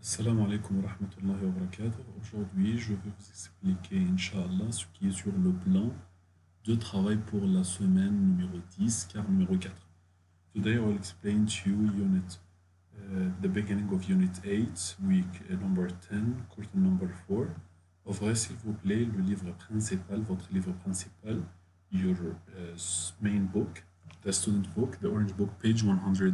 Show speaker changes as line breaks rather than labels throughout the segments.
Salam alaikum wa rahmatullahi wa barakatuh. Aujourd'hui, je vais vous expliquer, Inch'Allah, ce qui est sur le plan de travail pour la semaine numéro 10, car numéro 4. Today, I will explain to you the beginning of Unit 8, week number 10, quarter number 4. Ouvrez, s'il vous plaît, le livre principal, votre livre principal, your main book, the student book, the orange book, page 110.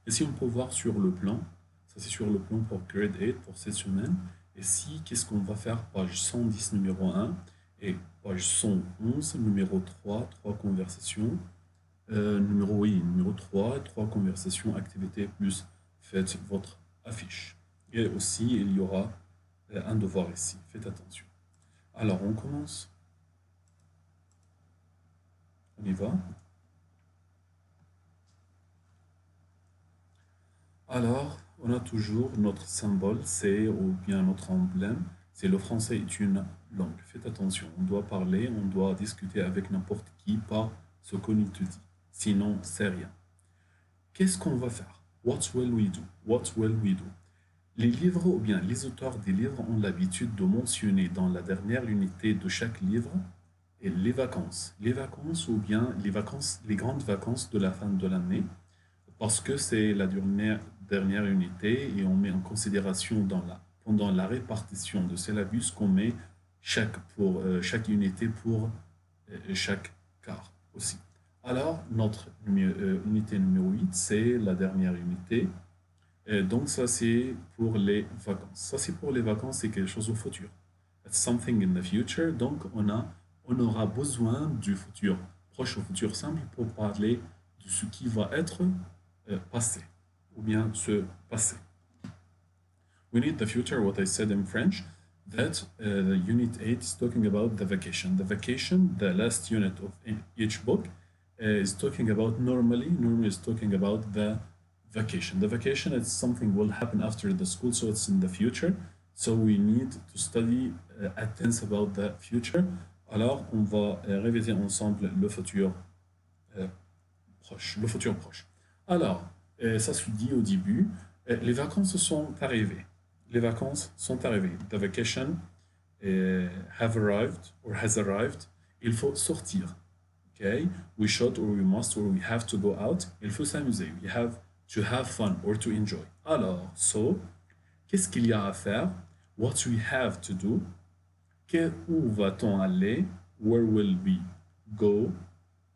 Et si on peut voir sur le plan, ça c'est sur le plan pour grade 8 pour cette semaine. Et si, qu'est-ce qu'on va faire? Page 110 numéro 1 et page 111 numéro 3, 3 conversations. Numéro 3, 3 conversations, activités plus faites votre affiche. Et aussi, il y aura un devoir ici. Faites attention. Alors, on commence. On y va. Alors, on a toujours notre symbole, c'est ou bien notre emblème. C'est le français est une langue. Faites attention, on doit parler, on doit discuter avec n'importe qui, pas ce qu'on te dit. Sinon, c'est rien. Qu'est-ce qu'on va faire? What will we do? What will we do? Les livres ou bien les auteurs des livres ont l'habitude de mentionner dans la dernière unité de chaque livre et les vacances. Les vacances ou bien les grandes vacances de la fin de l'année. Parce que c'est la dernière unité et on met en considération pendant la répartition de syllabus qu'on met chaque unité pour chaque quart aussi. Alors, notre unité numéro 8, c'est la dernière unité. Et donc, ça, c'est pour les vacances. Ça, c'est pour les vacances, c'est quelque chose au futur. It's something in the future. Donc, on aura besoin du futur proche au futur simple pour parler de ce qui va être passé ou bien se passer. We need the future, what I said in French, that the unit 8 is talking about the vacation. The vacation, the last unit of each book, is talking about normally is talking about the vacation. The vacation is something will happen after the school, so it's in the future. So we need to study tense about the future. Alors, on va réviser ensemble le futur proche. Le futur proche. Alors, ça se dit au début, les vacances sont arrivées. Les vacances sont arrivées. The vacation have arrived or has arrived. Il faut sortir. Okay? We should or we must or we have to go out. Il faut s'amuser. We have to have fun or to enjoy. Alors, so, qu'est-ce qu'il y a à faire? What we have to do. Où va-t-on aller? Where will we go?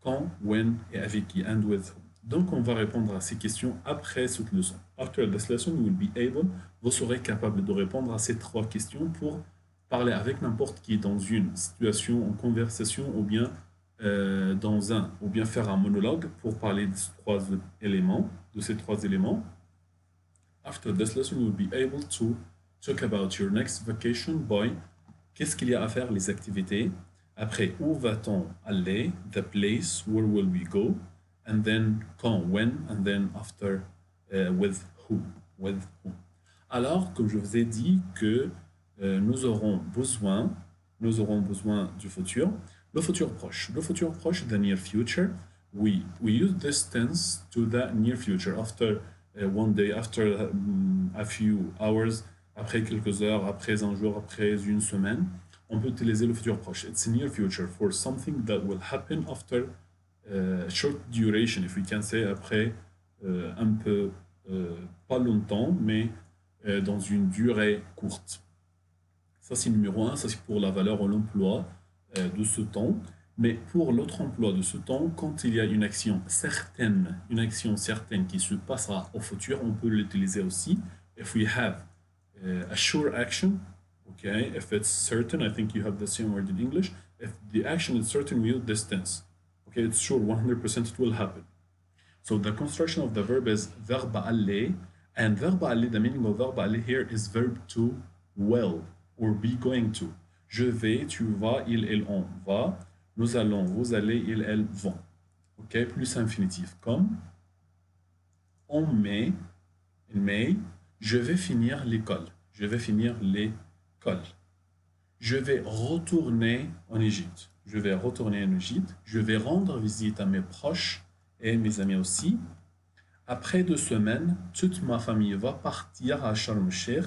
Quand, when et avec qui? And with whom. Donc, on va répondre à ces questions après cette leçon. After this lesson, you will be able, vous serez capable de répondre à ces 3 questions pour parler avec n'importe qui dans une situation, en conversation, ou bien ou bien faire un monologue pour parler de ces 3 éléments. After this lesson, you will be able to talk about your next vacation by qu'est-ce qu'il y a à faire, les activités. Après, où va-t-on aller? The place, where will we go? And then quand, when, and then after, with who. Alors, comme je vous ai dit que nous aurons besoin du futur, le futur proche, the near future, we use this tense to the near future, after one day, after a few hours, après quelques heures, après un jour, après une semaine, on peut utiliser le futur proche. It's a near future for something that will happen after short duration, if we can say, après un peu, pas longtemps, mais dans une durée courte. Ça, c'est numéro 1, ça c'est pour la valeur ou l'emploi de ce temps. Mais pour l'autre emploi de ce temps, quand il y a une action certaine qui se passera au futur, on peut l'utiliser aussi. If we have a sure action, okay, if it's certain, I think you have the same word in English. If the action is certain, we use this tense. Okay, it's sure, 100% it will happen. So the construction of the verb is verbe aller, and verbe aller, the meaning of verbe aller here is verb to will, or be going to. Je vais, tu vas, il, elle, on va. Nous allons, vous allez, ils, elles vont. Ok, plus infinitif. Comme en mai, je vais finir l'école. Je vais retourner en Égypte. Je vais rendre visite à mes proches et mes amis aussi. Après 2 semaines, toute ma famille va partir à Sharm el-Sheikh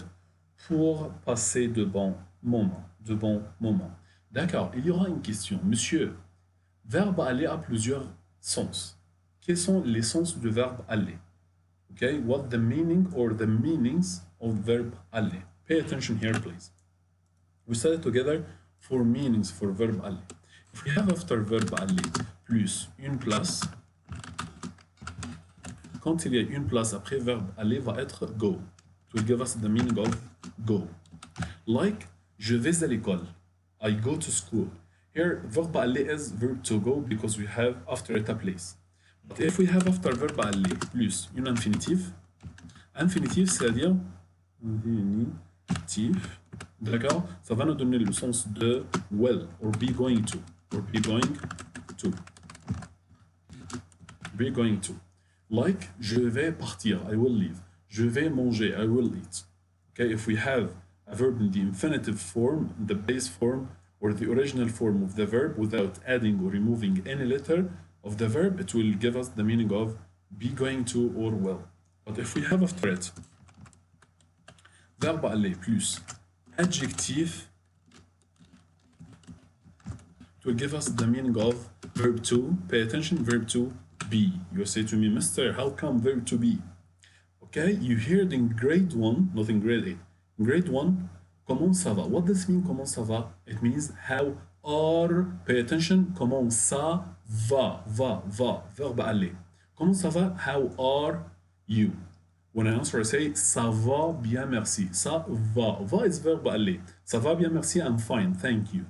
pour passer de bons moments. De bons moments. D'accord, il y aura une question. Monsieur, verbe aller a plusieurs sens. Quels sont les sens du verbe aller? Okay, what the meaning or the meanings of verb aller? Pay attention here, please. We study together for meanings for verb aller. If we have after verb aller plus une place, quand il y a une place après verbe aller va être go. It will give us the meaning of go. Like, je vais à l'école. I go to school. Here, verb aller is verb to go because we have after it a place. But if we have after verb aller plus une infinitive, infinitive c'est-à-dire infinitif, d'accord, ça va nous donner le sens de will or be going to or be going to. Be going to. Like, je vais partir, I will leave. Je vais manger, I will eat. Okay, if we have a verb in the infinitive form, the base form, or the original form of the verb without adding or removing any letter of the verb, it will give us the meaning of be going to or will. But if we have after it verbe aller plus adjectif, it will give us the meaning of verb to. Pay attention, verb to be. You say to me, Mister, how come verb to be? Okay, you heard in grade 1, not in grade 8. In grade 1, comment ça va? What does it mean, comment ça va? It means how are, pay attention, comment ça va, verbe aller. Comment ça va? How are you? When I answer, I say, ça va bien, merci. Ça va. Va is verbe aller. Ça va bien, merci, I'm fine, thank you.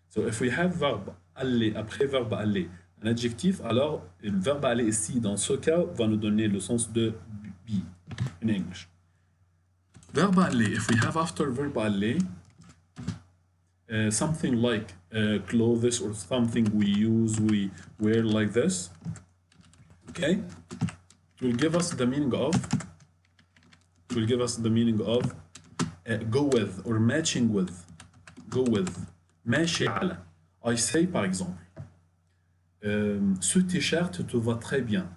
So if we have verbe aller après verbe aller, un adjectif, alors le verbe aller ici, dans ce cas, va nous donner le sens de be in English. Verbe aller, if we have after verbe aller, something like clothes or something we use, we wear like this, okay? It will give us the meaning of, go with or matching with, go with. ماشي على. I say par exemple, ce t-shirt te va très bien.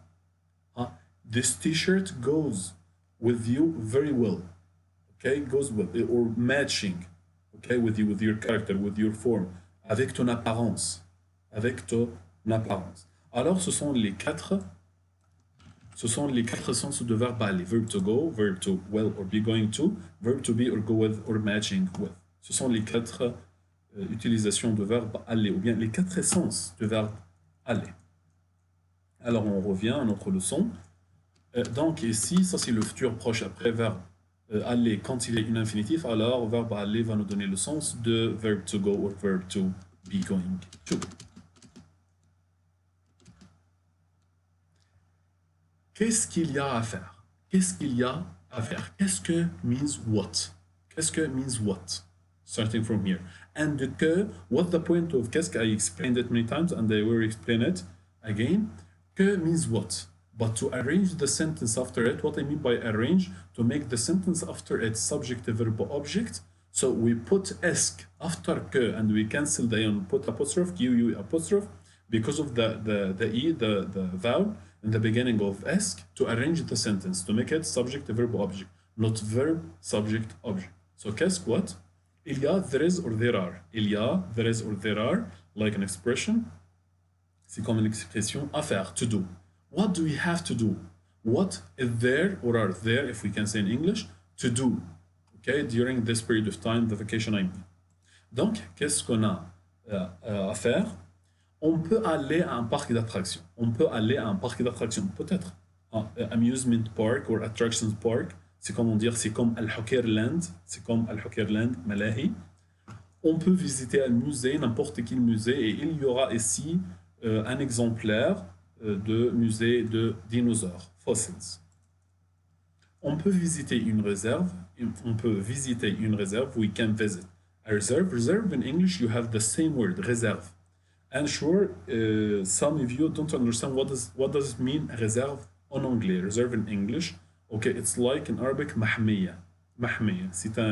This t-shirt goes with you very well. Okay, goes with or matching. Okay, with you, with your character, with your form, avec ton apparence, Alors, ce sont les quatre sens de verbe aller. Verb to go, verb to will or be going to, verb to be or go with or matching with. Ce sont les quatre utilisations de verbe aller, ou bien les quatre essences de verbe aller. Alors, on revient à notre leçon. Donc, ici, ça c'est le futur proche après verbe aller quand il est une infinitif. Alors, verbe aller va nous donner le sens de verb to go or verb to be going to. Qu'est-ce qu'il y a à faire? Qu'est-ce que means what? Qu'est-ce que means what? Starting from here. And que, what's the point of qu'est-ce que? I explained it many times and I will explain it again. Que means what? But to arrange the sentence after it, what I mean by arrange, to make the sentence after it subject, verb, object. So we put esc after que and we cancel the and put apostrophe, q, apostrophe, because of the e, the vowel in the beginning of esc, to arrange the sentence, to make it subject, verb, object, not verb, subject, object. So qu'est-ce what? Il y a, there is or there are. Il y a, there is or there are, like an expression. C'est comme une expression à faire, to do. What do we have to do? What is there or are there, if we can say in English, to do? Okay, during this period of time, the vacation I mean. Donc, qu'est-ce qu'on a à faire? On peut aller à un parc d'attractions. Peut-être. Amusement park or attractions park. C'est comment dire, c'est comme Al-Hokirland. Malahi. On peut visiter un musée, n'importe quel musée, et il y aura ici un exemplaire de musée de dinosaures, fossils. On peut visiter une réserve. We can visit a reserve. Reserve in English, you have the same word, réserve. And sure, some of you don't understand what does it mean, réserve en anglais. Reserve in English, okay, it's like in Arabic, mahmiya.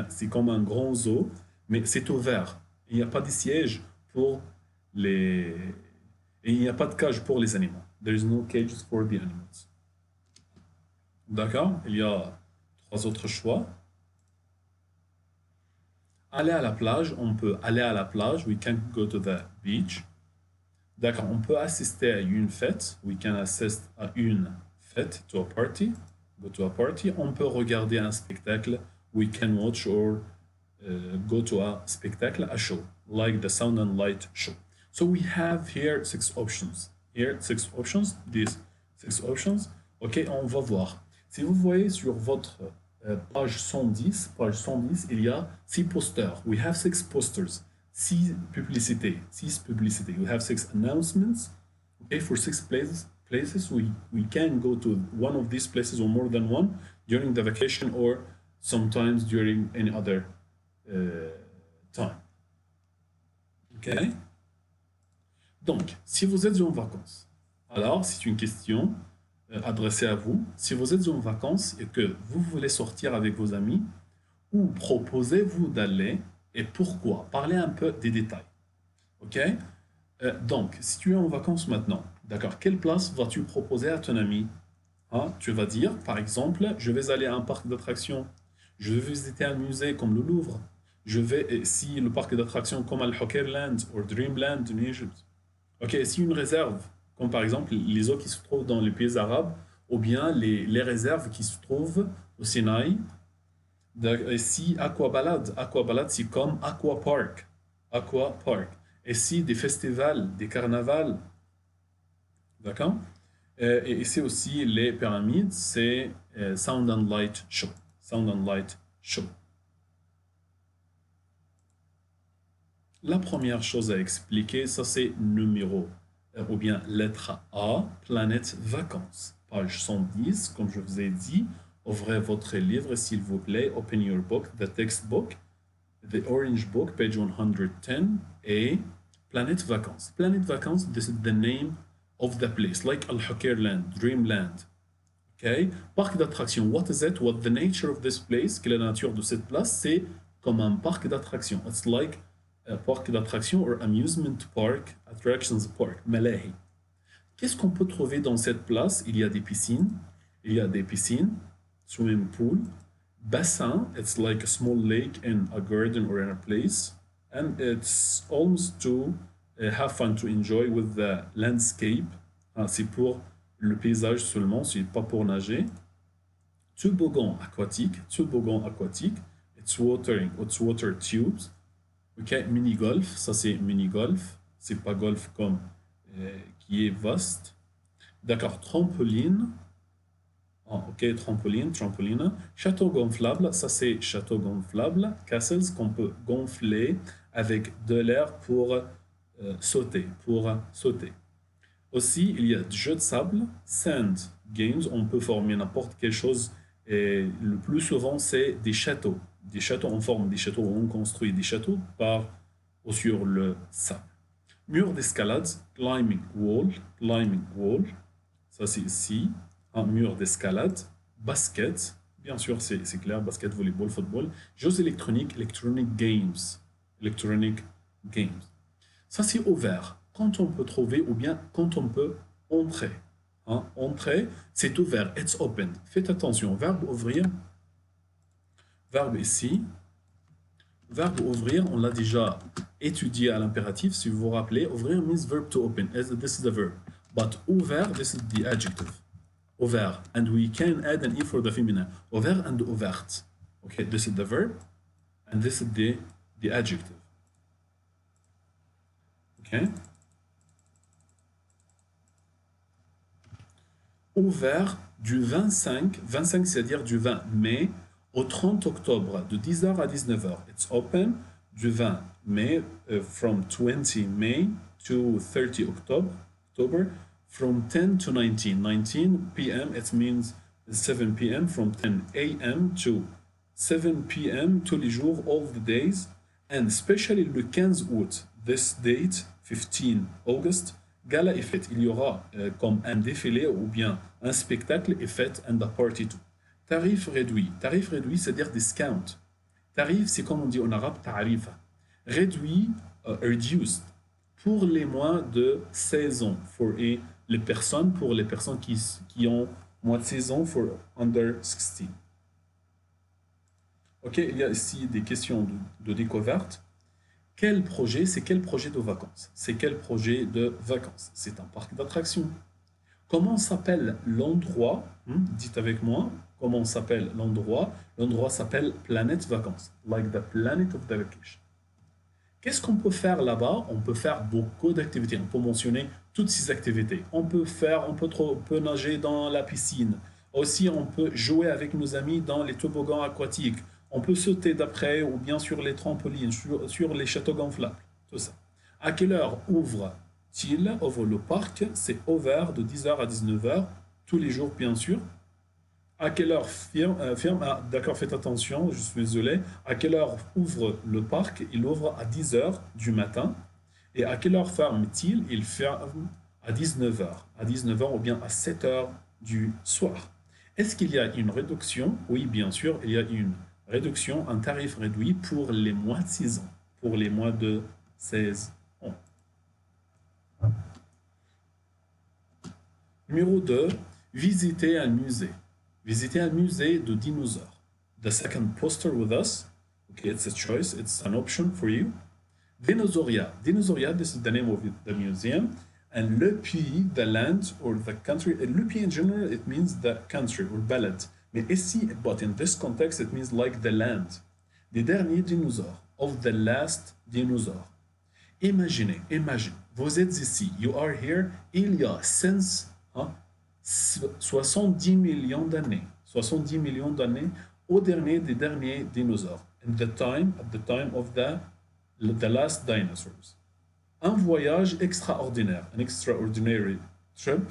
C'est comme un grand zoo, mais c'est ouvert. Il n'y a pas de siège pour et il n'y a pas de cage pour les animaux. There is no cages for the animals. D'accord? Il y a trois autres choix. Aller à la plage, on peut aller à la plage. We can go to the beach. D'accord, on peut assister à une fête. We can assist à une fête, to a party. Go to a party. On peut regarder un spectacle. We can watch or go to a spectacle, a show, like the sound and light show. So we have here six options. Here, six options. These six options. OK, on va voir. Si vous voyez sur votre page 110, il y a six posters. We have six posters. Six publicités. Six publicités. We have six announcements. Okay, for six places we can go to one of these places or more than one during the vacation or sometimes during any other time. OK? Donc, si vous êtes en vacances, alors c'est une question adressée à vous. Si vous êtes en vacances et que vous voulez sortir avec vos amis, où proposez-vous d'aller et pourquoi? Parlez un peu des détails. OK? Donc, si tu es en vacances maintenant, d'accord, quelle place vas-tu proposer à ton ami? Hein, tu vas dire, par exemple, je vais aller à un parc d'attractions, je vais visiter un musée comme le Louvre, je vais, si le parc d'attractions comme Al-Hokerland ou Dreamland en Égypte. Ok, si une réserve, comme par exemple les eaux qui se trouvent dans les pays arabes, ou bien les réserves qui se trouvent au Sinaï, et si Aquabalade c'est comme Aquapark, Aquapark. Et si des festivals, des carnavals, d'accord? Et ici aussi, les pyramides, c'est Sound and Light Show. Sound and Light Show. La première chose à expliquer, ça c'est numéro, ou bien lettre A, planète vacances. Page 110, comme je vous ai dit, ouvrez votre livre s'il vous plaît, open your book, the textbook, the orange book, page 110, et planète vacances. Planète vacances, this is the name of the place, like Al-Hokerland, Dreamland. Okay? Parc d'attraction, what is it? What the nature of this place? Quelle est la nature de cette place? C'est comme un parc d'attraction. It's like a parc d'attraction or amusement park, attractions park, Malahi. Qu'est-ce qu'on peut trouver dans cette place? Il y a des piscines, swimming pool, bassin, it's like a small lake in a garden or in a place, and it's almost to have fun to enjoy with the landscape. C'est pour le paysage seulement, c'est pas pour nager. Toboggan aquatique, it's water tubes. Ok, mini-golf, ça c'est mini-golf, c'est pas golf comme qui est vaste. D'accord, trampoline. Ok, trampoline. Château gonflable, ça c'est château gonflable. Castles qu'on peut gonfler avec de l'air pour sauter. Aussi, il y a du jeu de sable, sand games, on peut former n'importe quelle chose. Et le plus souvent, c'est des châteaux. Des châteaux, on forme des châteaux, on construit des châteaux sur le sable. Mur d'escalade, climbing wall. Ça, c'est ici, un mur d'escalade. Basket, bien sûr, c'est clair, basket, volleyball, football. Jeux électroniques, electronic games. Ça, c'est ouvert. Quand on peut trouver ou bien quand on peut entrer. Hein? Entrer, c'est ouvert. It's open. Faites attention. Verbe ouvrir. Verbe ici. Verbe ouvrir, on l'a déjà étudié à l'impératif. Si vous vous rappelez, ouvrir means verb to open. This is the verb. But ouvert, this is the adjective. Ouvert. And we can add an E for the feminine. Ouvert and ouverte. Okay, this is the verb. And this is the adjective. Okay. Ouvert du 25 c'est-à-dire du 20 mai au 30 octobre, de 10h à 19h. It's open du 20 mai, from 20 May to 30 October, from 10 to 19 p.m. It means 7 p.m. from 10 a.m. to 7 p.m. tous les jours, all the days, and especially le 15 août, this date, 15 August, gala et fête. Il y aura comme un défilé ou bien un spectacle et fête and a party too. Tarif réduit, c'est-à-dire discount. Tarif, c'est comme on dit en arabe, tarifa. Réduit, reduced, pour les moins de 16 ans. Pour les personnes qui ont mois de saison for under 16. Ok, il y a ici des questions de découverte. Quel projet, c'est quel projet de vacances? C'est quel projet de vacances? C'est un parc d'attractions. Comment s'appelle l'endroit? Dites avec moi, comment s'appelle l'endroit? L'endroit s'appelle Planète Vacances, like the planet of the vacation. Qu'est-ce qu'on peut faire là-bas? On peut faire beaucoup d'activités. On peut mentionner toutes ces activités. On peut nager dans la piscine. Aussi, on peut jouer avec nos amis dans les toboggans aquatiques. On peut sauter d'après ou bien sur les trampolines, sur les châteaux gonflables. Tout ça. À quelle heure ouvre le parc? C'est ouvert de 10h à 19h, tous les jours, bien sûr. À quelle heure ferme? Ah, d'accord, faites attention, je suis désolé. À quelle heure ouvre le parc? Il ouvre à 10h du matin. Et à quelle heure ferme-t-il? Il ferme à 19h. À 19h ou bien à 7h du soir. Est-ce qu'il y a une réduction? Oui, bien sûr, il y a une réduction, un tarif réduit pour les mois de 6 ans, pour les mois de 16 ans. Numéro 2, visiter un musée. Visiter un musée de dinosaures. The second poster with us. Okay, it's a choice, it's an option for you. Dinosauria. Dinosauria, this is the name of the museum. And le pays, the land or the country. Le pays in general, it means the country or balad. Mais ici, but in this context, it means like the land. Des derniers dinosaures. Of the last dinosaur. Imagine, vous êtes ici, you are here, il y a 70 millions d'années. 70 millions d'années au dernier des derniers dinosaures. At the time of the last dinosaurs. Un voyage extraordinaire, an extraordinary trip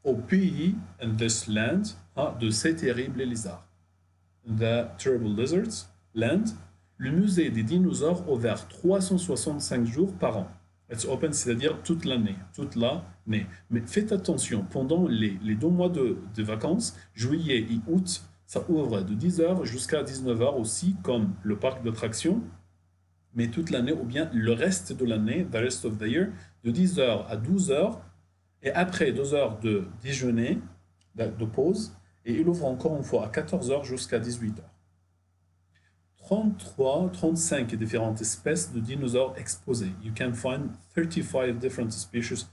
au pays, in this land, de ces terribles lézards. The terrible lizards, land, le musée des dinosaures ouvert 365 jours par an. It's open, c'est-à-dire toute l'année, toute l'année. Mais faites attention, pendant les 2 mois de vacances, juillet et août, ça ouvre de 10h jusqu'à 19h aussi, comme le parc d'attractions, mais toute l'année, ou bien le reste de l'année, the rest of the year, de 10h à 12h, et après 2 heures de déjeuner, de pause, et il ouvre encore une fois à 14h jusqu'à 18h. 35 différentes espèces de dinosaures exposées. You can find 35 different species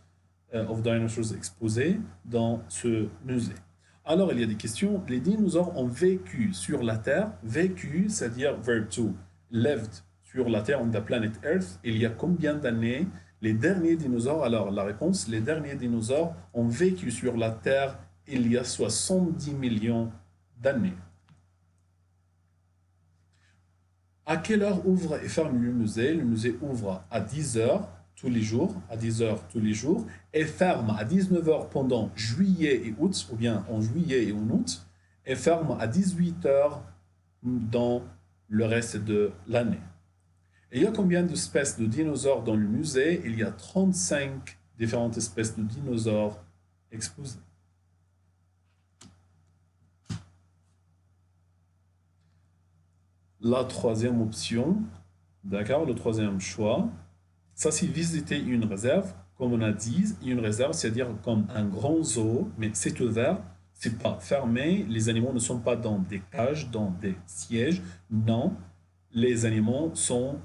of dinosaurs exposés dans ce musée. Alors, il y a des questions. Les dinosaures ont vécu sur la Terre. Vécu, c'est-à-dire verb to, lived sur la Terre, on the planet Earth. Il y a combien d'années? Les derniers dinosaures, alors la réponse, les derniers dinosaures ont vécu sur la Terre il y a 70 millions d'années. À quelle heure ouvre et ferme le musée? Le musée ouvre à 10h tous les jours, et ferme à 19h pendant juillet et août, ou bien en juillet et en août, et ferme à 18h dans le reste de l'année. Et il y a combien d'espèces de dinosaures dans le musée? Il y a 35 différentes espèces de dinosaures exposées. La troisième option, d'accord, le troisième choix, ça c'est visiter une réserve, comme on a dit, une réserve, c'est-à-dire comme un grand zoo, mais c'est ouvert, c'est pas fermé, les animaux ne sont pas dans des cages, dans des sièges, non, les animaux sont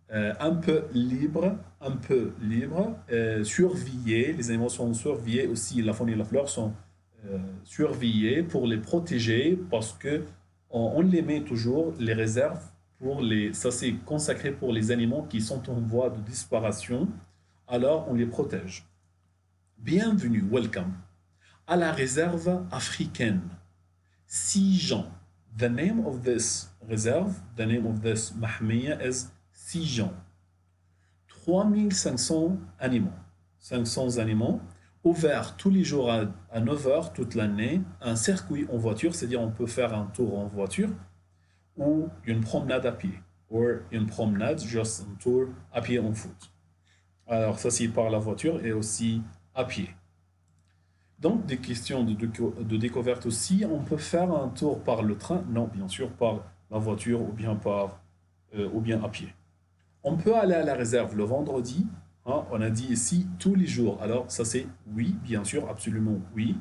un peu libres, surveillés, les animaux sont surveillés aussi, la faune et la flore sont surveillés pour les protéger, parce que on les met toujours, les réserves, ça c'est consacré pour les animaux qui sont en voie de disparition, alors on les protège. Bienvenue, welcome, à la réserve africaine. Sijan. The name of this reserve, the name of this mahmiya is Sijan. 3500 animaux. 500 animaux. Ouvert tous les jours à 9h toute l'année, un circuit en voiture, c'est-à-dire on peut faire un tour en voiture ou une promenade à pied, ou une promenade, juste un tour à pied en foot. Alors ça c'est par la voiture et aussi à pied. Donc des questions de découverte aussi, on peut faire un tour par le train, non bien sûr par la voiture ou bien à pied. On peut aller à la réserve le vendredi. On a dit ici tous les jours. Alors, ça c'est oui, bien sûr, absolument oui.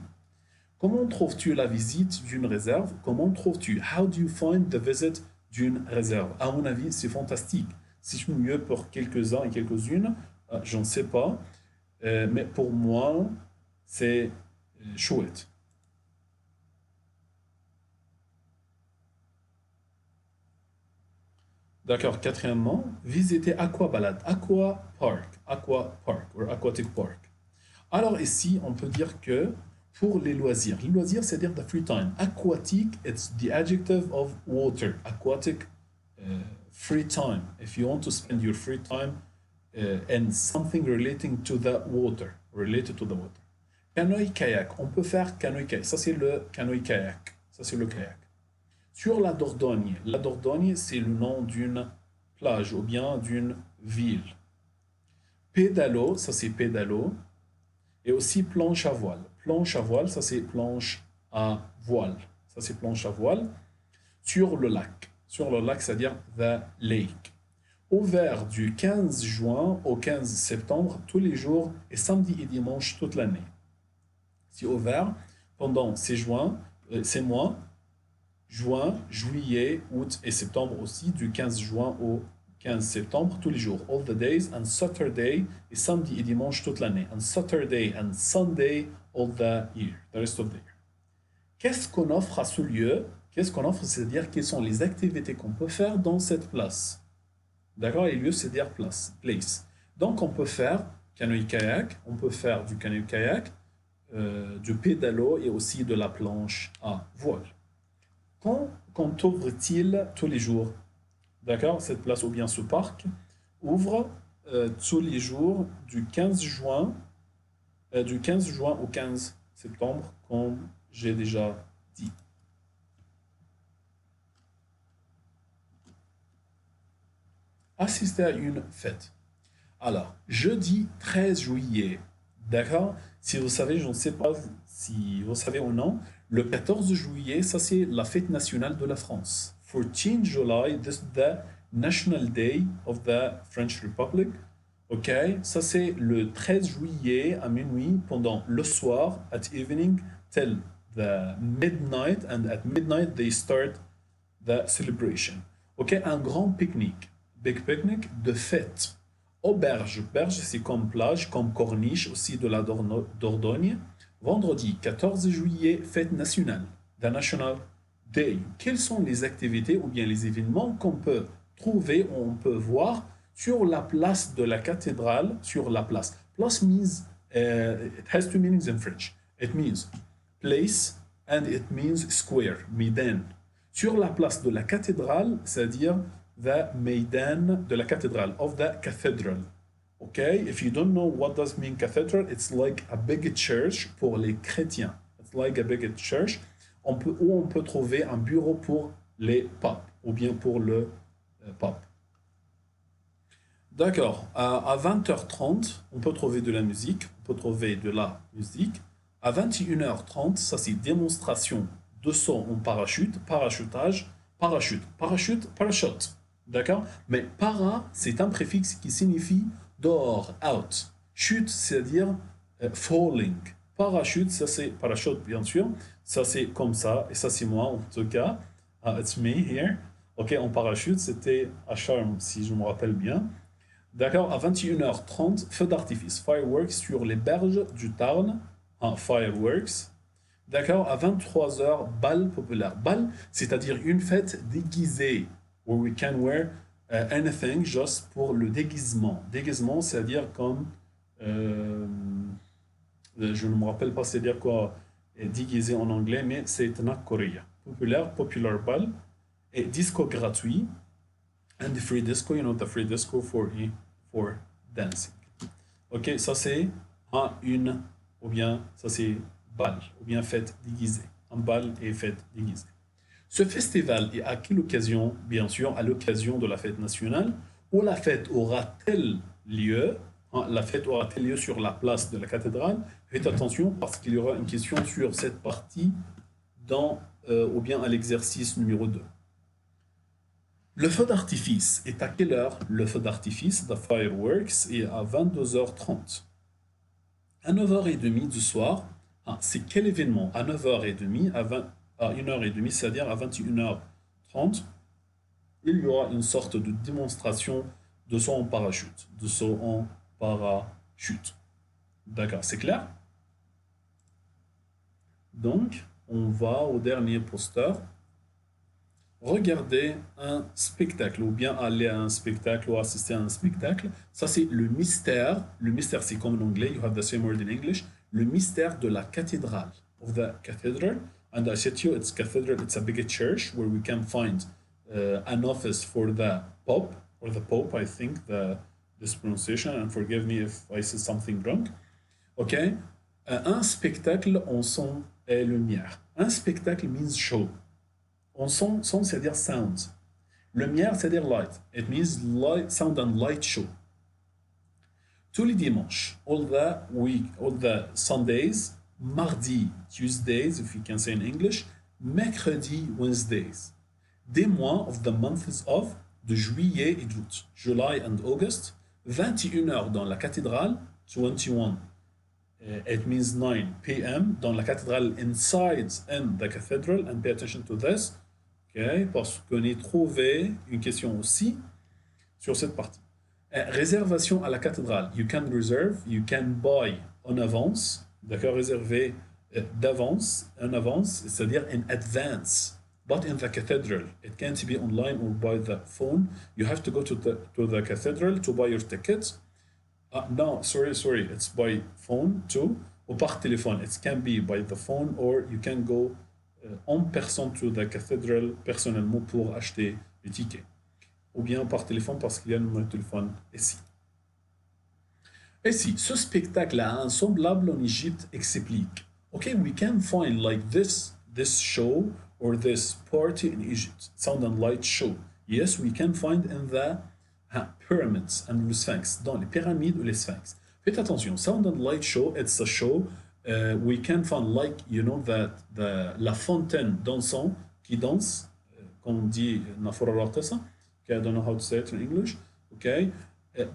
Comment trouves-tu la visite d'une réserve? Comment trouves-tu? How do you find the visit d'une réserve? À mon avis, c'est fantastique. C'est mieux pour quelques-uns et quelques-unes, je ne sais pas. Mais pour moi, c'est chouette. D'accord, quatrièmement, visiter Aquabalade, Aqua Park, ou Aquatic Park. Alors ici, on peut dire que pour les loisirs, c'est-à-dire the free time. Aquatic, it's the adjective of water. Aquatic, free time. If you want to spend your free time and something relating to the water, related to the water. Canoë-kayak, on peut faire canoë-kayak. Ça, c'est le canoë-kayak. Ça, c'est le kayak. Sur la Dordogne, c'est le nom d'une plage ou bien d'une ville. Pédalo, ça c'est pédalo. Et aussi planche à voile. Planche à voile, ça c'est planche à voile. Ça c'est planche à voile. Sur le lac. Sur le lac, c'est-à-dire the lake. Ouvert du 15 juin au 15 septembre, tous les jours, et samedi et dimanche toute l'année. C'est ouvert pendant ces mois, juin, juillet, août et septembre aussi, du 15 juin au 15 septembre, tous les jours. All the days, and Saturday, et samedi et dimanche toute l'année. And Saturday and Sunday, all the year, the rest of the year. Qu'est-ce qu'on offre à ce lieu? Qu'est-ce qu'on offre? C'est-à-dire quelles sont les activités qu'on peut faire dans cette place. D'accord? Et lieu, c'est-à-dire place. Donc, on peut faire canoë-kayak, on peut faire du canoë-kayak, du pédalo et aussi de la planche à voile. Quand ouvre-t-il tous les jours? D'accord? Cette place ou bien ce parc ouvre tous les jours du 15 juin au 15 septembre, comme j'ai déjà dit. Assister à une fête. Alors, jeudi 13 juillet, d'accord? Si vous savez, je ne sais pas si vous savez ou non, le 14 juillet, ça c'est la fête nationale de la France. 14 July, this is the National Day of the French Republic. Ok, ça c'est le 13 juillet à minuit, pendant le soir, at evening, till the midnight, and at midnight they start the celebration. Ok, un grand pique-nique, big picnic de fête. Auberge, c'est comme plage, comme corniche aussi de la Dordogne. Vendredi 14 juillet, fête nationale, the National Day. Quelles sont les activités ou bien les événements qu'on peut trouver ou on peut voir sur la place de la cathédrale, sur la place? Place means, it has two meanings in French. It means place and it means square, Meydan. Sur la place de la cathédrale, c'est-à-dire the Meydan de la cathédrale, of the cathedral. Okay, if you don't know what does mean cathedral, it's like a big church pour les chrétiens. It's like a big church. On peut trouver un bureau pour les papes, ou bien pour le pape. D'accord, à 20h30, on peut trouver de la musique, À 21h30, ça c'est démonstration de saut en parachute, parachutage, parachute. D'accord? Mais para, c'est un préfixe qui signifie dehors, out. Chute, c'est-à-dire falling. Parachute, ça c'est parachute, bien sûr. Ça c'est comme ça, et ça c'est moi en tout cas. It's me here. Ok, en parachute, c'était à Charme, si je me rappelle bien. D'accord, à 21h30, feu d'artifice, fireworks sur les berges du Tarn, fireworks. D'accord, à 23h, bal populaire. Bal, c'est-à-dire une fête déguisée, where we can wear anything just pour le déguisement. Déguisement, c'est-à-dire comme, je ne me rappelle pas c'est-à-dire quoi, déguisé en anglais, mais c'est Korea. Populaire, popular bal, et disco gratuit, and the free disco, the free disco for dancing. Ok, ça c'est ou bien ça c'est bal, ou bien fête déguisée. Un bal et fête déguisée. Ce festival est à quelle occasion? Bien sûr, à l'occasion de la fête nationale, où la fête aura-t-elle lieu? La fête aura-t-elle lieu sur la place de la cathédrale? Faites attention parce qu'il y aura une question sur cette partie ou bien à l'exercice numéro 2. Le feu d'artifice est à quelle heure? Le feu d'artifice, the fireworks, est à 22h30. À 9h30 du soir, Ah, c'est quel événement? À 9h30, à 1h30, c'est-à-dire à 21h30, il y aura une sorte de démonstration de saut en parachute. De saut en parachute. D'accord, c'est clair? Donc, on va au dernier poster. Regarder un spectacle ou bien aller à un spectacle ou assister à un spectacle. Ça, c'est le mystère. Le mystère, c'est comme en anglais. You have the same word in English. Le mystère de la cathédrale. Of the cathedral. And I said to you, it's cathedral. It's a big church where we can find an office for the Pope or the Pope, I think, this pronunciation. And forgive me if I said something wrong. OK? Un spectacle en son et lumière. Un spectacle means show. En son, c'est-à-dire sound. Lumière, c'est-à-dire light. It means light, sound and light show. Tous les dimanches, all the Sundays, mardi, Tuesdays, if you can say in English, mercredi, Wednesdays. Des mois of the months of, de juillet et d'août, July and August, 21h dans la cathédrale, 21. It means 9 p.m. dans la cathédrale inside in the cathedral, and pay attention to this. Okay, parce qu'on est trouvé une question aussi sur cette partie. Réservation à la cathédrale. You can reserve, you can buy en avance. D'accord, réserver d'avance, en avance, c'est-à-dire in advance. But in the cathedral, it can't be online or by the phone. You have to go to the cathedral to buy your ticket. No, sorry, it's by phone too. Ou par téléphone. It can be by the phone or you can go en personne to the cathedral personnellement pour acheter le ticket. Ou bien par téléphone parce qu'il y a le numéro de téléphone ici. Et si ce spectacle a un semblable en Égypte explique. Okay, we can find like this show or this party in Egypt. Sound and light show. Yes, we can find in the pyramids and the Sphinx. Dans les pyramides ou les Sphinx. Faites attention, sound and light show, it's a show. We can find like, you know, that la fontaine dansant qui danse, comme on dit, okay, I don't know how to say it in English, okay?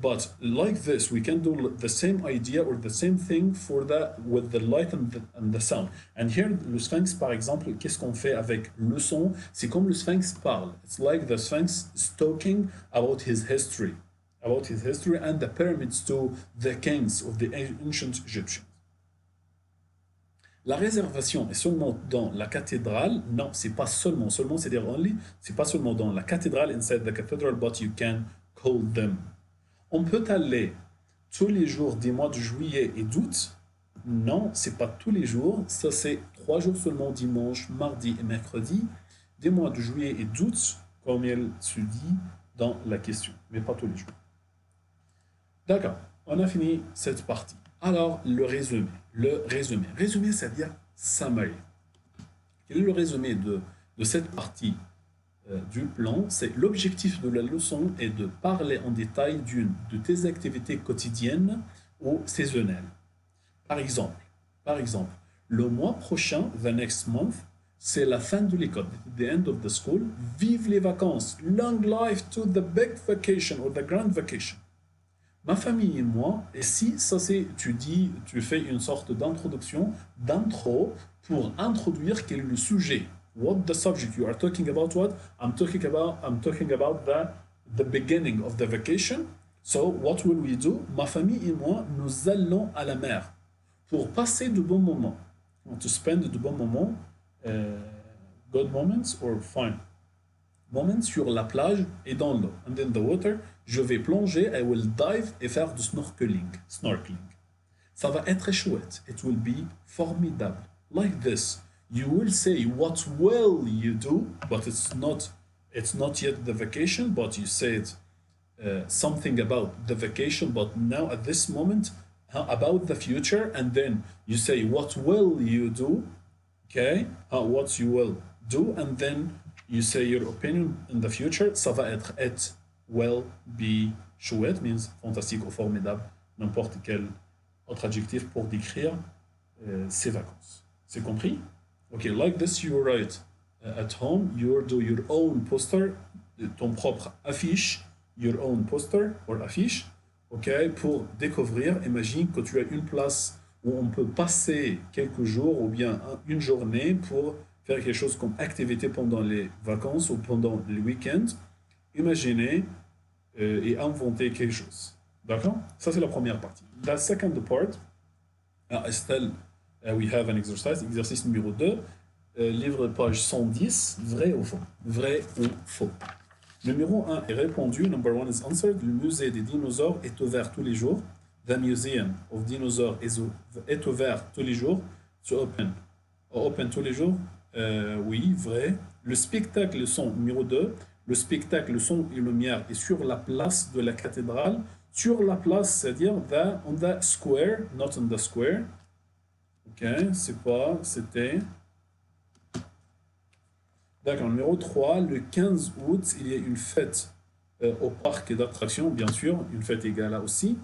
But like this, we can do the same idea or the same thing for with the light and the sound. And here, le Sphinx, par exemple, qu'est-ce qu'on fait avec le son? C'est comme le Sphinx parle. It's like the Sphinx is talking about his history and the pyramids to the kings of the ancient Egyptians. La réservation est seulement dans la cathédrale. Non, c'est pas seulement, c'est-à-dire only, c'est pas seulement dans la cathédrale, inside the cathedral, but you can call them. On peut aller tous les jours des mois de juillet et d'août. Non, c'est pas tous les jours. Ça, c'est 3 jours seulement, dimanche, mardi et mercredi, des mois de juillet et d'août, comme il se dit dans la question, mais pas tous les jours. D'accord, on a fini cette partie. Alors, le résumé. Résumé, c'est-à-dire summary. Quel est le résumé de cette partie du plan? C'est l'objectif de la leçon est de parler en détail d'une de tes activités quotidiennes ou saisonnières. Par exemple, le mois prochain, the next month, c'est la fin de l'école, the end of the school. Vive les vacances, long life to the big vacation or the grand vacation. Ma famille et moi, et si ça c'est, tu fais une sorte d'introduction, d'intro, pour introduire quel est le sujet. What the subject you are talking about? What I'm talking about the beginning of the vacation. So what will we do? Ma famille et moi, nous allons à la mer pour passer de bons moments. To spend de bons moments, good moments or fine moments sur la plage et dans l'eau. And in the water, je vais plonger, I will dive et faire du snorkeling. Ça va être chouette. It will be formidable. Like this. You will say what will you do, but it's not yet the vacation, but you said something about the vacation, but now at this moment about the future, and then you say what will you do, okay? What you will do, and then you say your opinion in the future. Ça va être it will be chouette, means fantastique ou formidable, n'importe quel autre adjectif pour décrire ces vacances. C'est compris? Okay, like this you write at home, you do your own poster, ton propre affiche, your own poster or affiche, okay, pour découvrir. Imagine que tu as une place où on peut passer quelques jours ou bien une journée pour faire quelque chose comme activité pendant les vacances ou pendant les week-ends. Imaginez et inventer quelque chose. D'accord? Ça, c'est la première partie. La second part, Estelle, we have an exercise, exercice numéro 2, livre page 110, vrai ou faux? Vrai ou faux? Numéro 1 est répondu, number 1 is answered, le musée des dinosaures est ouvert tous les jours. The Museum of Dinosaurs est ouvert tous les jours. To open. Open tous les jours. Oui, vrai. Le spectacle son numéro 2. Le spectacle son et lumière est sur la place de la cathédrale. Sur la place, c'est-à-dire on the square, not on the square. Ok, c'est pas, c'était. D'accord, numéro 3, le 15 août, il y a une fête au parc d'attractions, bien sûr, une fête égale là aussi.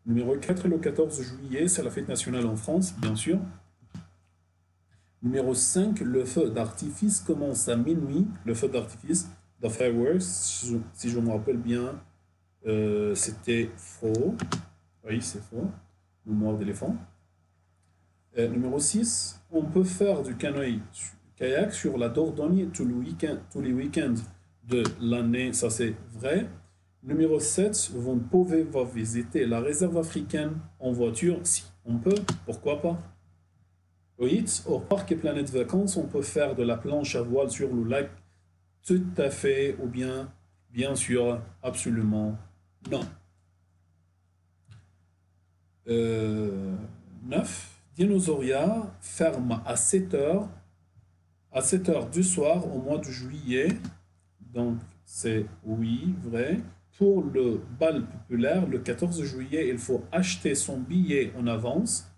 Numéro 4, le 14 juillet, c'est la fête nationale en France, bien sûr. Numéro 5, le feu d'artifice commence à minuit. Le feu d'artifice, the fireworks, si je me rappelle bien, c'était faux. Oui, c'est faux. Mémoire d'éléphant. Numéro 6, on peut faire du kayak sur la Dordogne tous les week-ends de l'année, ça c'est vrai. Numéro 7, vous pouvez visiter la réserve africaine en voiture, si on peut, pourquoi pas. 8, au parc et planète vacances, on peut faire de la planche à voile sur le lac, tout à fait, ou bien sûr, absolument non. 9. Dinosauria ferme à 7 heures, du soir au mois de juillet. Donc, c'est oui, vrai. Pour le bal populaire, le 14 juillet, il faut acheter son billet en avance.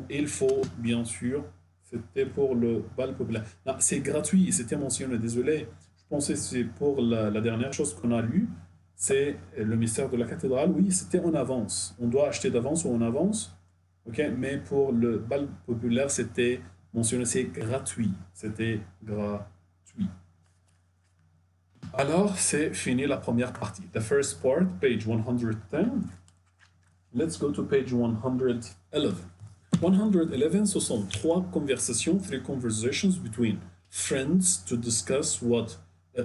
Il faut, bien sûr, c'était pour le bal populaire. Non, c'est gratuit, c'était mentionné, désolé. Je pensais que c'est pour la dernière chose qu'on a lue. C'est le mystère de la cathédrale. Oui, c'était en avance. On doit acheter d'avance ou en avance. Ok, mais pour le bal populaire, c'était mentionné, c'est gratuit. C'était gratuit. Alors, c'est fini la première partie. The first part, page 110. Let's go to page 111. 111, ce sont trois conversations, three conversations between friends to discuss what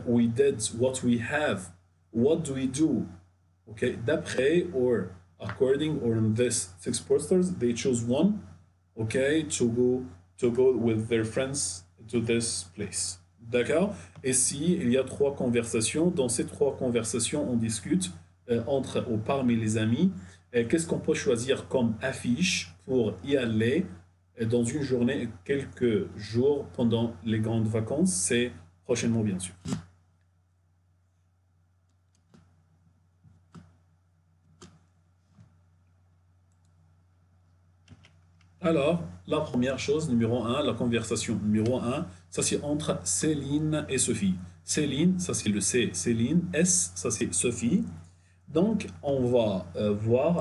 we did, what we have, what do we do. Okay, d'après or according or in this six posters, they choose one, okay, to go with their friends to this place. D'accord? Et si il y a trois conversations, dans ces trois conversations, on discute entre ou parmi les amis. Qu'est-ce qu'on peut choisir comme affiche pour y aller dans une journée, quelques jours pendant les grandes vacances? C'est prochainement, bien sûr. Alors, la première chose, numéro 1, la conversation numéro 1, ça c'est entre Céline et Sophie. Céline, ça c'est le C, Céline. S, ça c'est Sophie. Donc, on va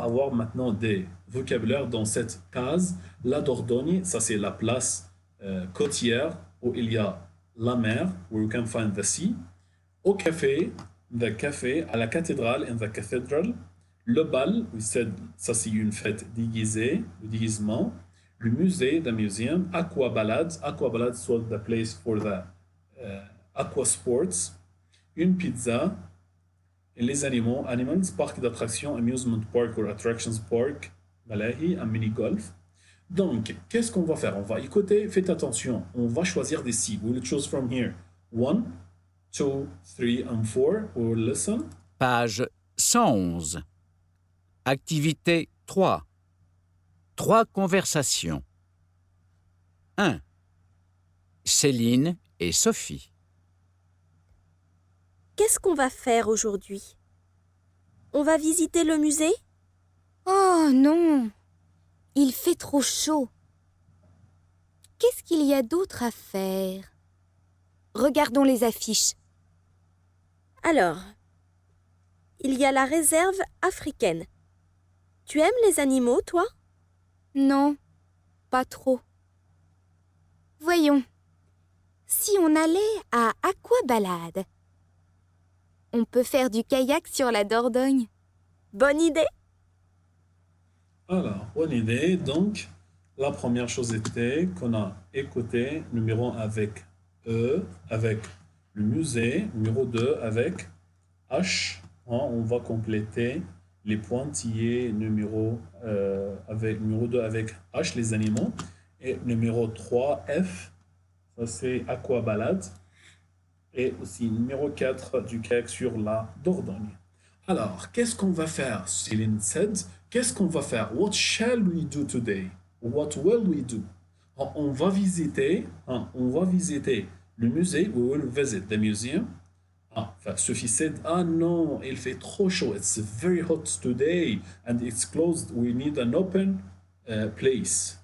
avoir maintenant des vocabulaires dans cette case. La Dordogne, ça c'est la place côtière où il y a la mer, where you can find the sea. Au café, the café, à la cathédrale, in the cathedral. Le bal, we said, ça c'est une fête déguisée, le déguisement. Le musée, the museum. Aquabalade was the place for the aqua sports. Une pizza. Et les animaux, animals, parc d'attractions, amusement park or attractions park, malahi, un mini-golf. Donc, qu'est-ce qu'on va faire? On va écouter, faites attention, on va choisir des si. We'll choose from here. 1, 2, 3 and 4. We'll listen.
Page 111. Activité 3. 3 conversations. 1. Céline et Sophie.
Qu'est-ce qu'on va faire aujourd'hui? On va visiter le musée?
Oh non! Il fait trop chaud. Qu'est-ce qu'il y a d'autre à faire? Regardons les affiches.
Alors, il y a la réserve africaine. Tu aimes les animaux, toi?
Non, pas trop. Voyons, si on allait à Aquabalade, on peut faire du kayak sur la Dordogne.
Bonne idée!
Alors, bonne idée. Donc, la première chose était qu'on a écouté numéro 1 avec E, avec le musée, numéro 2 avec H. Hein, on va compléter les pointillés numéro 2 avec H, les animaux. Et numéro 3, F, ça c'est aquabalade. Et aussi numéro 4 du kayak sur la Dordogne. Alors, qu'est-ce qu'on va faire? Céline said, qu'est-ce qu'on va faire? What shall we do today? What will we do? On va visiter le musée. We will visit the museum. Enfin, Sophie said, ah non, il fait trop chaud. It's very hot today and it's closed. We need an open place.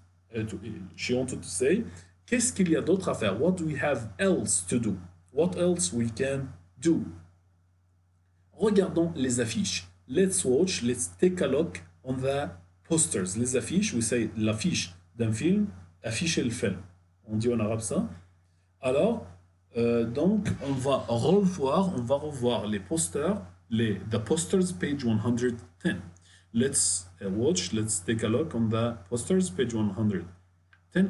She wanted to say, qu'est-ce qu'il y a d'autre à faire? What do we have else to do? What else we can do? Regardons les affiches. Let's watch, let's take a look on the posters. Les affiches, we say l'affiche d'un film, afficher le film. On dit en arabe ça. Alors, donc, on va revoir les posters, the posters, page 110. Let's watch, let's take a look on the posters, page 110.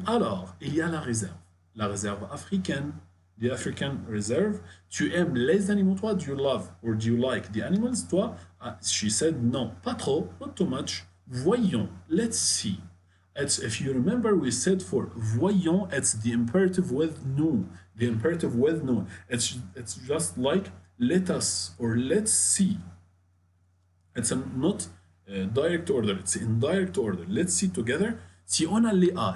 Alors, il y a la réserve africaine. The African Reserve. Tu aimes les animaux, toi? Do you love or do you like the animals, toi? She said, non, pas trop, not too much. Voyons, let's see. If you remember, we said for voyons, it's the imperative with nous. The imperative with nous. It's just like let us or let's see. It's not direct order, it's indirect order. Let's see together. Si on a les A,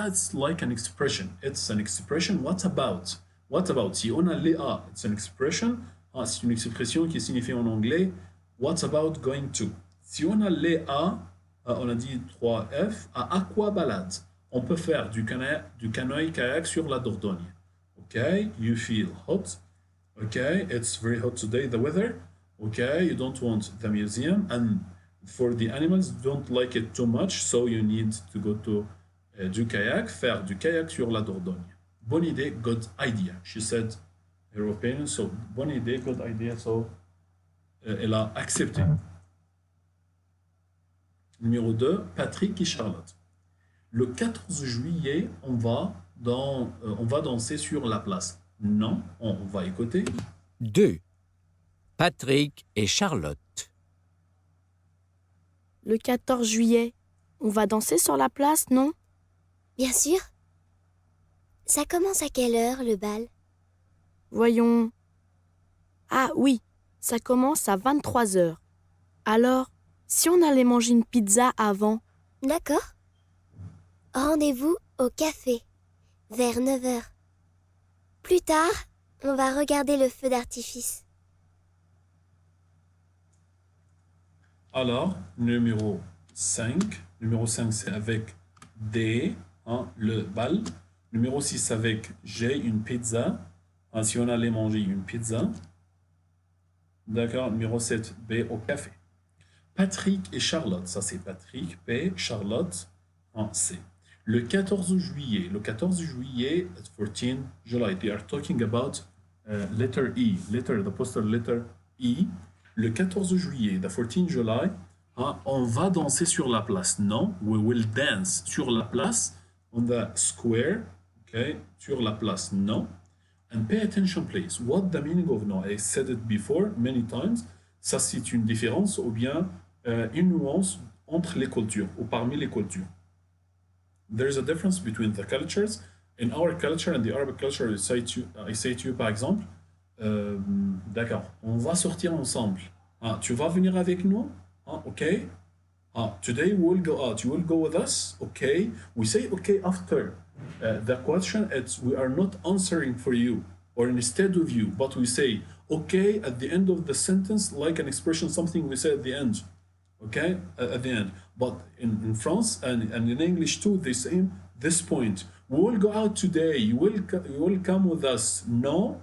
it's like an expression. It's an expression, what about? What about? Si on a les A, it's an expression. C'est une expression qui signifie en anglais what about going to. Si on a les A, on a dit 3F, à aquabalade. On peut faire du canoë-kayak sur la Dordogne. Okay, you feel hot. Okay, it's very hot today, the weather. Okay, you don't want the museum. And for the animals, don't like it too much, so you need to go to du kayak, faire du kayak sur la Dordogne. Bonne idée, good idea. She said her opinion, so bonne idée, good idea, so elle a accepté. Numéro 2, Patrick et Charlotte. Le 14 juillet, on va danser sur la place. Non, on va écouter.
2. Patrick et Charlotte.
Le 14 juillet, on va danser sur la place, non?
Bien sûr. Ça commence à quelle heure, le bal?
Voyons. Ah oui, ça commence à 23 heures. Alors, si on allait manger une pizza avant?
D'accord. Rendez-vous au café, vers 9 heures. Plus tard, on va regarder le feu d'artifice.
Alors, numéro 5. Numéro 5, c'est avec D, le bal. Numéro 6 avec G, une pizza. Si on allait manger une pizza. D'accord. Numéro 7, B, au café. Patrick et Charlotte. Ça, c'est Patrick, P, Charlotte, C. Le 14 juillet, at 14 July, they are talking about letter E, the postal letter E. Le 14 juillet, the 14 July, on va danser sur la place. Non, we will dance sur la place, on the square, okay, sur la place. No. And pay attention, please. What the meaning of no? I said it before many times. Ça, c'est une différence ou bien une nuance entre les cultures ou parmi les cultures. There's a difference between the cultures. In our culture and the Arabic culture, I say to you, par exemple, d'accord, on va sortir ensemble. Tu vas venir avec nous? Okay. Today we will go out. You will go with us? Okay. We say okay after. The question is we are not answering for you or instead of you, but we say okay at the end of the sentence, like an expression, something we say at the end. Okay, at the end. But in France and in English too, they say this point. We will go out today. You will come with us. No.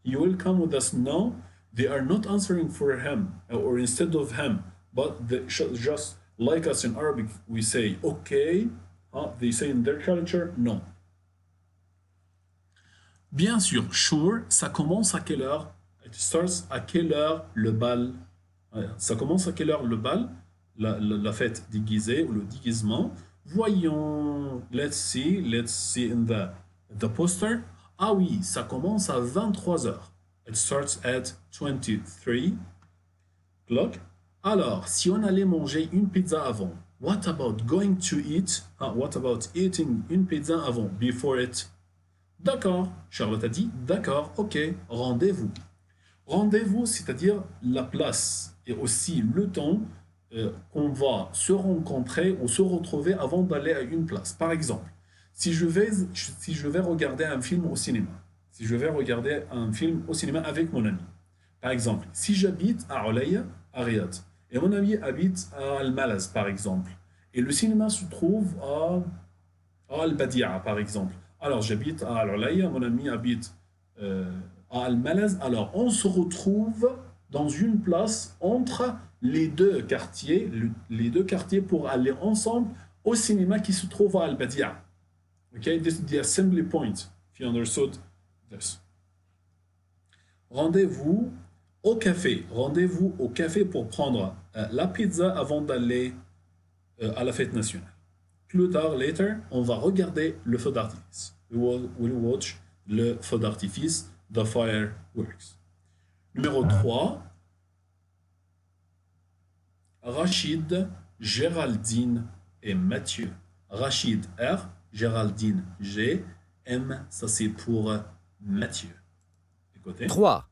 You will come with us. No. They are not answering for him or instead of him, but just like us in Arabic, we say okay. They say in their culture, no. Bien sûr, sure, ça commence à quelle heure? It starts à quelle heure le bal? Ça commence à quelle heure le bal? la fête déguisée ou le déguisement. Voyons, let's see in the poster. Ah oui, ça commence à 23 heures. It starts at 23 o'clock. Alors, si on allait manger une pizza avant, what about going to eat? What about eating une pizza avant, before it? D'accord, Charlotte a dit, d'accord, ok, rendez-vous. Rendez-vous, c'est-à-dire la place et aussi le temps qu'on va se rencontrer ou se retrouver avant d'aller à une place. Par exemple, si je vais regarder un film au cinéma, avec mon ami, par exemple, si j'habite à Olaya, à Riyad, et mon ami habite à Al-Malaz, par exemple, et le cinéma se trouve à Al-Badia, par exemple. Alors, j'habite à Al-Olaya, mon ami habite à Al-Malaz. Alors, on se retrouve dans une place entre les deux quartiers pour aller ensemble au cinéma qui se trouve à Al-Badia. Okay, this is the assembly point, if you understood this. Rendez-vous au café pour prendre la pizza avant d'aller à la fête nationale. Plus tard, later, on va regarder le feu d'artifice. We'll watch le feu d'artifice, the fireworks. Numéro 3, Rachid, Géraldine et Mathieu. Rachid R, Géraldine G, M, ça c'est pour Mathieu. Écoutez.
3.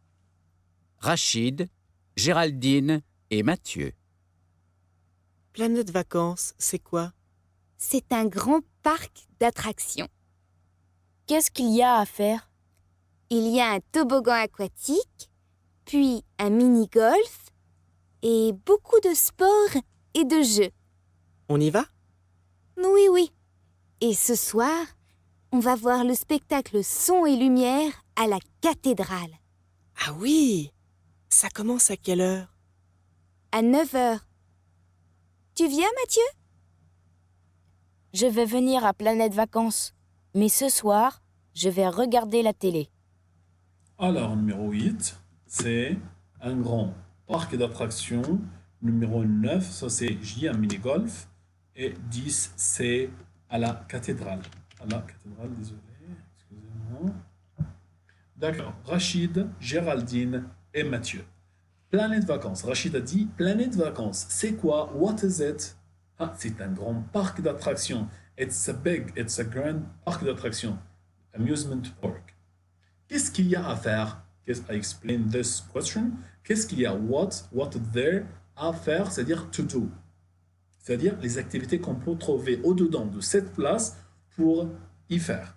Rachid, Géraldine et Mathieu.
Planète Vacances, c'est quoi?
C'est un grand parc d'attractions.
Qu'est-ce qu'il y a à faire?
Il y a un toboggan aquatique, puis un mini-golf et beaucoup de sports et de jeux.
On y va?
Oui. Et ce soir, on va voir le spectacle Son et Lumière à la cathédrale.
Ah oui! Ça commence à quelle heure?
À 9h. Tu viens, Mathieu?
Je vais venir à Planète Vacances. Mais ce soir, je vais regarder la télé.
Alors, numéro 8, c'est un grand parc d'attractions. Numéro 9, ça c'est un mini-golf. Et 10, c'est à la cathédrale. Désolé, excusez-moi. D'accord, Rachid, Géraldine et Mathieu. Planète Vacances. Rachid a dit, Planète Vacances, c'est quoi? What is it? C'est un grand parc d'attractions. It's a grand parc d'attractions. Amusement park. Qu'est-ce qu'il y a à faire? I explain this question. Qu'est-ce qu'il y a? What is there à faire? C'est-à-dire to do. C'est-à-dire les activités qu'on peut trouver au-dedans de cette place pour y faire.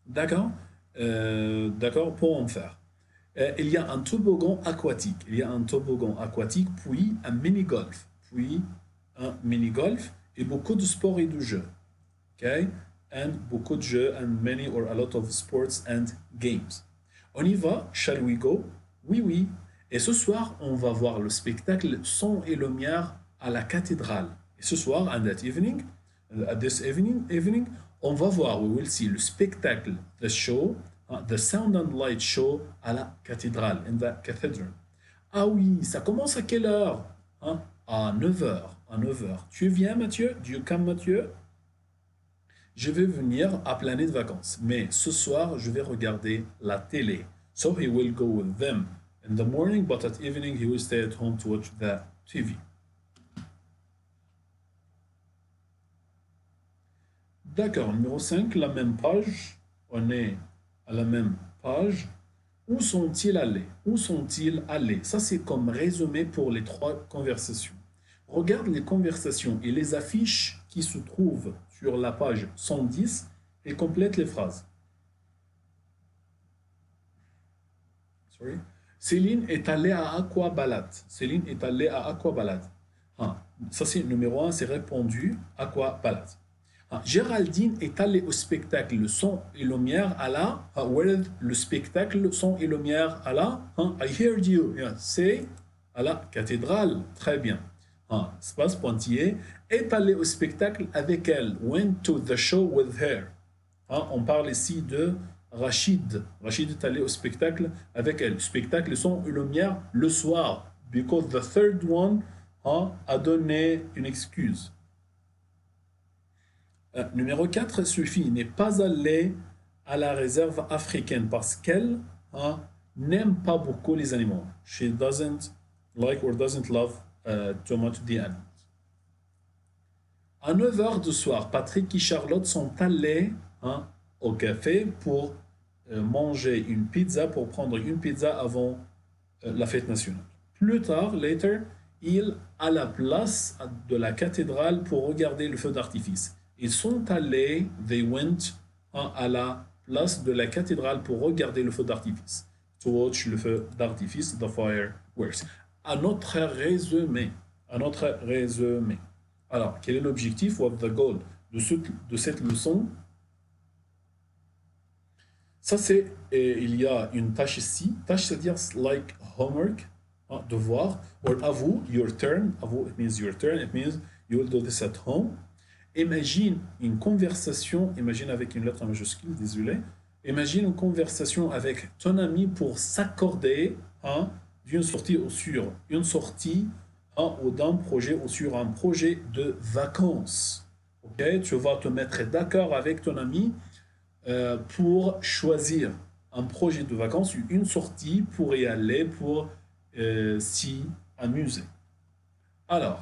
D'accord? Pour en faire. Il y a un toboggan aquatique. Puis un mini-golf. Et beaucoup de sports et de jeux. Okay? And beaucoup de jeux, and many or a lot of sports and games. On y va? Shall we go? Oui. Et ce soir, on va voir le spectacle Son et Lumière à la cathédrale. Et ce soir, this evening, on va voir, we will see le spectacle, the show, the sound and light show à la cathédrale, in the cathedral. Ah oui, ça commence à quelle heure? À 9h. Tu viens, Mathieu? Do you come, Mathieu? Je vais venir à Planète Vacances, mais ce soir, je vais regarder la télé. So he will go with them in the morning, but at evening he will stay at home to watch the TV. D'accord, numéro 5, la même page. On est à la même page. Où sont-ils allés? Ça, c'est comme résumé pour les 3 conversations. Regarde les conversations et les affiches qui se trouvent sur la page 110 et complète les phrases. Céline est allée à Aquabalade. Ça, c'est numéro 1, c'est répondu. Aquabalade. Géraldine est allée au spectacle Le Son et Lumière à la... le spectacle Le Son et Lumière à la... I heard you. Yeah, c'est à la cathédrale. Très bien. Espace pointillé. Est allée au spectacle avec elle. Went to the show with her. On parle ici de Rachid. Rachid est allé au spectacle avec elle. Spectacle Le Son et Lumière le soir. Because the third one, à donner une excuse. Numéro 4, Sophie n'est pas allée à la réserve africaine parce qu'elle n'aime pas beaucoup les animaux. She doesn't like or doesn't love too much the animals. À 9 heures du soir, Patrick et Charlotte sont allés au café pour manger une pizza, pour prendre une pizza avant la fête nationale. Plus tard, later, ils à la place de la cathédrale pour regarder le feu d'artifice. Ils sont allés, they went à la place de la cathédrale pour regarder le feu d'artifice. To watch le feu d'artifice, the fireworks. À notre résumé. Alors, quel est l'objectif, what the goal de cette leçon? Ça, c'est, il y a une tâche ici. Tâche, c'est-à-dire like homework, devoir, or à vous, your turn. À vous, it means your turn, it means you will do this at home. Imagine une conversation, imagine avec une lettre majuscule, désolé. Imagine une conversation avec ton ami pour s'accorder d'une sortie ou sur une sortie ou d'un projet ou sur un projet de vacances. Okay? Tu vas te mettre d'accord avec ton ami pour choisir un projet de vacances, une sortie pour y aller, pour s'y amuser. Alors,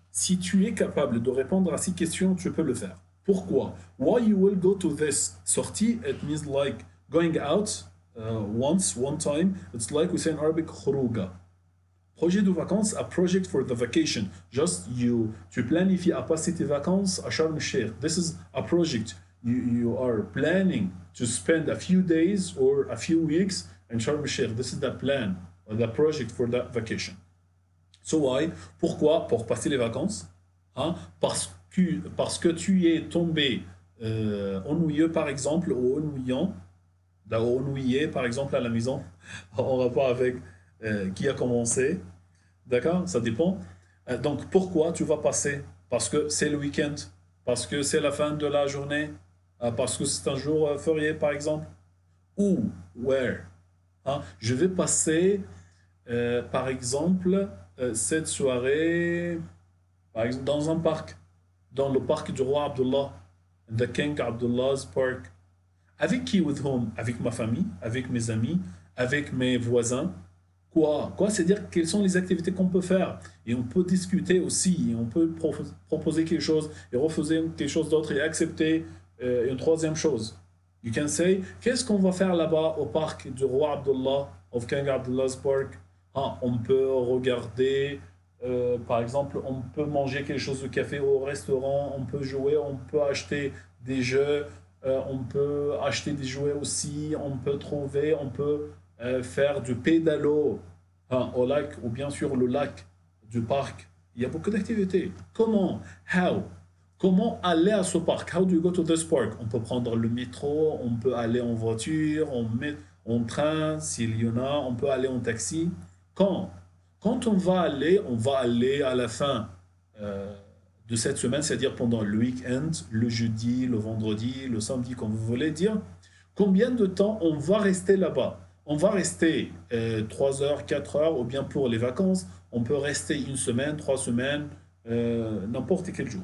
si tu es capable de répondre à ces questions, tu peux le faire. Pourquoi? Why you will go to this sortie? It means like going out one time. It's like we say in Arabic, khuruga. Projet de vacances, a project for the vacation. Just tu planifies à passer tes vacances à Sharm el-Sheikh. This is a project. You are planning to spend a few days or a few weeks in Sharm el-Sheikh. This is the plan, or the project for that vacation. So why? Pourquoi? Pour passer les vacances. Parce que tu es tombé ennuyeux, par exemple, ou ennuyé, par exemple, à la maison, en rapport avec qui a commencé. D'accord? Ça dépend. Donc, pourquoi tu vas passer? Parce que c'est le week-end, parce que c'est la fin de la journée, parce que c'est un jour férié, par exemple. Ou, where? Je vais passer, par exemple, cette soirée, par exemple, dans un parc, dans le parc du roi Abdullah, the King Abdullah's Park. Avec qui, with whom? Avec ma famille, avec mes amis, avec mes voisins. Quoi? C'est-à-dire quelles sont les activités qu'on peut faire? Et on peut discuter aussi, et on peut proposer quelque chose, et refuser quelque chose d'autre, et accepter une troisième chose. You can say, qu'est-ce qu'on va faire là-bas au parc du roi Abdullah, of King Abdullah's Park? On peut regarder, par exemple, on peut manger quelque chose de café au restaurant, on peut jouer, on peut acheter des jeux, on peut acheter des jouets aussi, on peut faire du pédalo au lac, ou bien sur le lac du parc. Il y a beaucoup d'activités. Comment? How? Comment aller à ce parc? How do you go to this park? On peut prendre le métro, on peut aller en voiture, en train, s'il y en a, on peut aller en taxi. Quand on va aller à la fin de cette semaine, c'est-à-dire pendant le week-end, le jeudi, le vendredi, le samedi, comme vous voulez dire. Combien de temps on va rester là-bas? On va rester 3 heures, 4 heures, ou bien pour les vacances, on peut rester 1 semaine, 3 semaines, n'importe quel jour.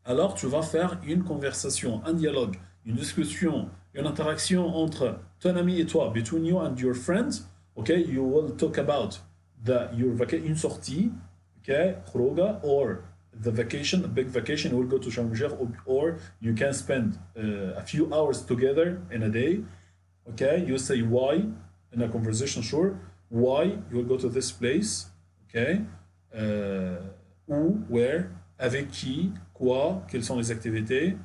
Alors, tu vas faire une conversation, un dialogue, une discussion, une interaction entre ton ami et toi, between you and your friends. Okay, you will talk about une sortie, okay, khrouga, or the vacation, a big vacation. You will go to Sharm el-Sheikh, or you can spend a few hours together in a day. Okay, you say why in a conversation, sure. Why you will go to this place, okay? Où, where, avec qui, quoi, quelles sont les activités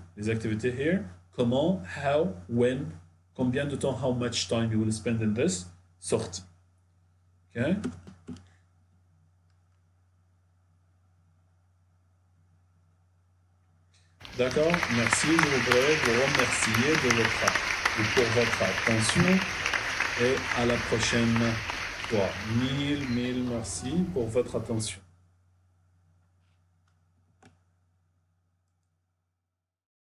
here, comment, how, when, combien de temps, how much time you will spend in this sortie. Okay? D'accord, merci, je voudrais vous remercier pour votre attention et à la prochaine fois. Mille merci pour votre attention.